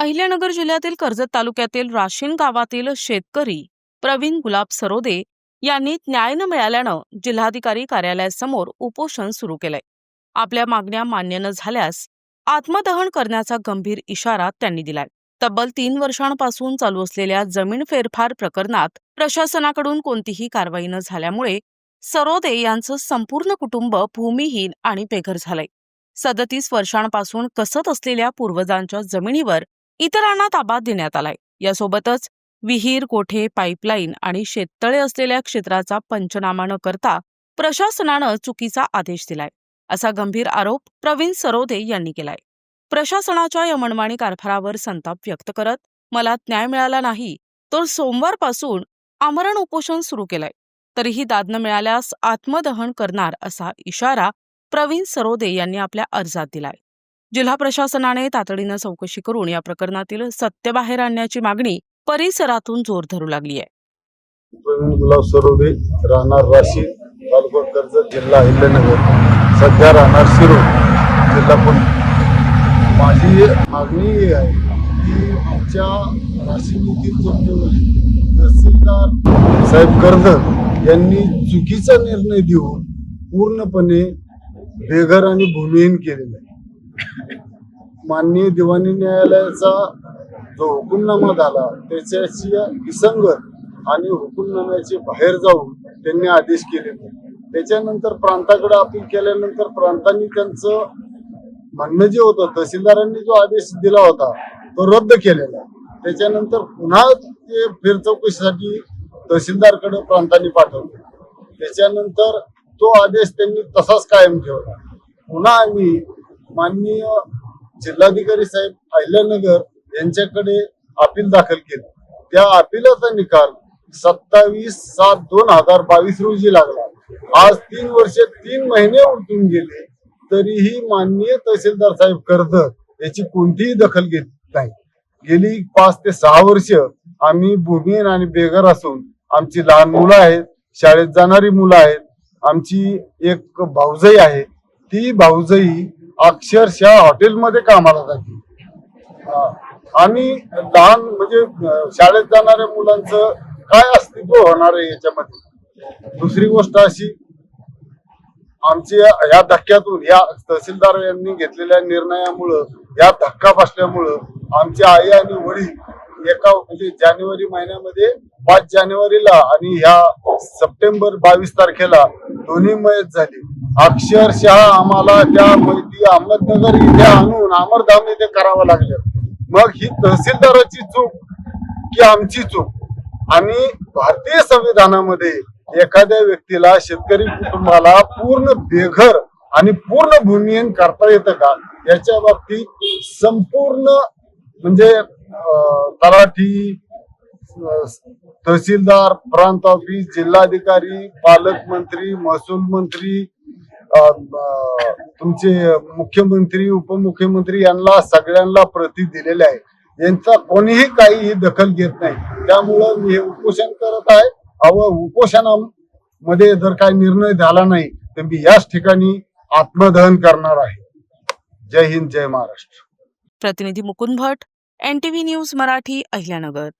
अहिल्यानगर जिल्ह्यातील कर्जत तालुक्यातील राशीन गावातील शेतकरी प्रवीण गुलाब सरोदे यांनी न्याय न मिळाल्यानं जिल्हाधिकारी कार्यालयासमोर उपोषण सुरू केलंय. आपल्या मागण्या मान्य न झाल्यास आत्मदहन करण्याचा गंभीर इशारा त्यांनी दिलाय. तब्बल 3 वर्षांपासून चालू असलेल्या जमीन फेरफार प्रकरणात प्रशासनाकडून कोणतीही कारवाई न झाल्यामुळे सरोदे यांचं संपूर्ण कुटुंब भूमिहीन आणि बेघर झालंय. 37 वर्षांपासून कसत असलेल्या पूर्वजांच्या जमिनीवर इतरांना ताबा देण्यात आलाय. यासोबतच विहीर, कोठे, पाईपलाईन आणि शेततळे असलेल्या क्षेत्राचा पंचनामा न करता प्रशासनानं चुकीचा आदेश दिलाय, असा गंभीर आरोप प्रवीण सरोदे यांनी केलाय. प्रशासनाच्या या मनमानी कारभारावर संताप व्यक्त करत मला न्याय मिळाला नाही तर सोमवारपासून आमरण उपोषण सुरू केलंय. तरीही दाद न मिळाल्यास आत्मदहन करणार, असा इशारा प्रवीण सरोदे यांनी आपल्या अर्जात दिलाय. जिल्हा प्रशासनाने तातडीनं चौकशी करून या प्रकरणातील सत्य बाहेर आणण्याची मागणी परिसरातून जोर धरू लागली आहे. प्रवीण गुलाब सरोदे, राहणार राशीन, तालुका कर्जत, जिल्हा अहिल्यानगर, सध्या राहणार शिरूर, जिल्हा पुणे. माझी मागणी आहे की आमच्या राशीन येथील तहसीलदार साहेब कर्जत यांनी चुकीचा निर्णय देऊन पूर्णपणे बेघर आणि भूमिहीन केलेला आहे. माननीय दिवाणी न्यायालयाचा जो हुकुमनामा झाला त्याच्याशी विसंगत आणि हुकुमनाम्याचे बाहेर जाऊन त्यांनी आदेश केले. त्याच्यानंतर प्रांताकडे अपील केल्यानंतर प्रांतांनी त्यांचं म्हणणं जे होतं, तहसीलदारांनी जो आदेश दिला होता तो रद्द केलेला. त्याच्यानंतर पुन्हा ते फेरचौकशीसाठी तहसीलदारकडे प्रांतांनी पाठवले. त्याच्यानंतर तो आदेश त्यांनी तसाच कायम ठेवला. पुन्हा आम्ही माननीय जिल्हाधिकारी साहेब अहिल्यानगर यांच्याकडे अपील दाखल केले. त्या अपिलाचा निकाल 27/7/2022 रोजी लागला. आज 3 वर्ष 3 महिने उलटून गेले तरीही माननीय तहसीलदार साहेब कर्जत याची कोणतीही दखल घेतली नाही. गेली 5 ते 6 वर्ष आम्ही भूमिहीन आणि बेघर असून आमची लहान मुलं आहेत, शाळेत जाणारी मुलं आहेत. आमची एक भाऊजाई आहे, ती भाऊजाई अक्षरशः हॉटेलमध्ये कामाला जाते. आणि लहान म्हणजे शाळेत जाणाऱ्या मुलांचं काय अस्तित्व होणार आहे याच्यामध्ये. दुसरी गोष्ट अशी, आमच्या या धक्क्यातून या तहसीलदार यांनी घेतलेल्या निर्णयामुळं, या धक्का बसल्यामुळं आमचे आई आणि वडील एका म्हणजे जानेवारी महिन्यामध्ये 5 जानेवारीला आणि ह्या सप्टेंबर 22 तारखेला दोन्ही मयत झाली. अक्षरशः आम्हाला त्या माहिती अहमदनगर इथे आणून अमरधाम इथे करावं लागलं. मग ही तहसीलदाराची चूक की आमची चूक? आणि भारतीय संविधानामध्ये एखाद्या व्यक्तीला, शेतकरी कुटुंबाला पूर्ण बेघर आणि पूर्ण भूमिहीन करता येतं का? याच्या बाबतीत संपूर्ण म्हणजे तलाठी, तहसीलदार, प्रांत ऑफिस, जिल्हाधिकारी, पालकमंत्री, महसूल मंत्री, तुमचे मुख्यमंत्री, उपमुख्यमंत्री यांना सगळ्यांना प्रति दिलेले आहे. यांचा कोणीही काही दखल घेत नाही. त्यामुळं मी हे उपोषण करत आहे. उपोषणामध्ये जर काही निर्णय झाला नाही तर मी याच ठिकाणी आत्मदहन करणार आहे. जय हिंद, जय महाराष्ट्र. प्रतिनिधी मुकुंद भट, NTV न्यूज मराठी, अहिल्यानगर.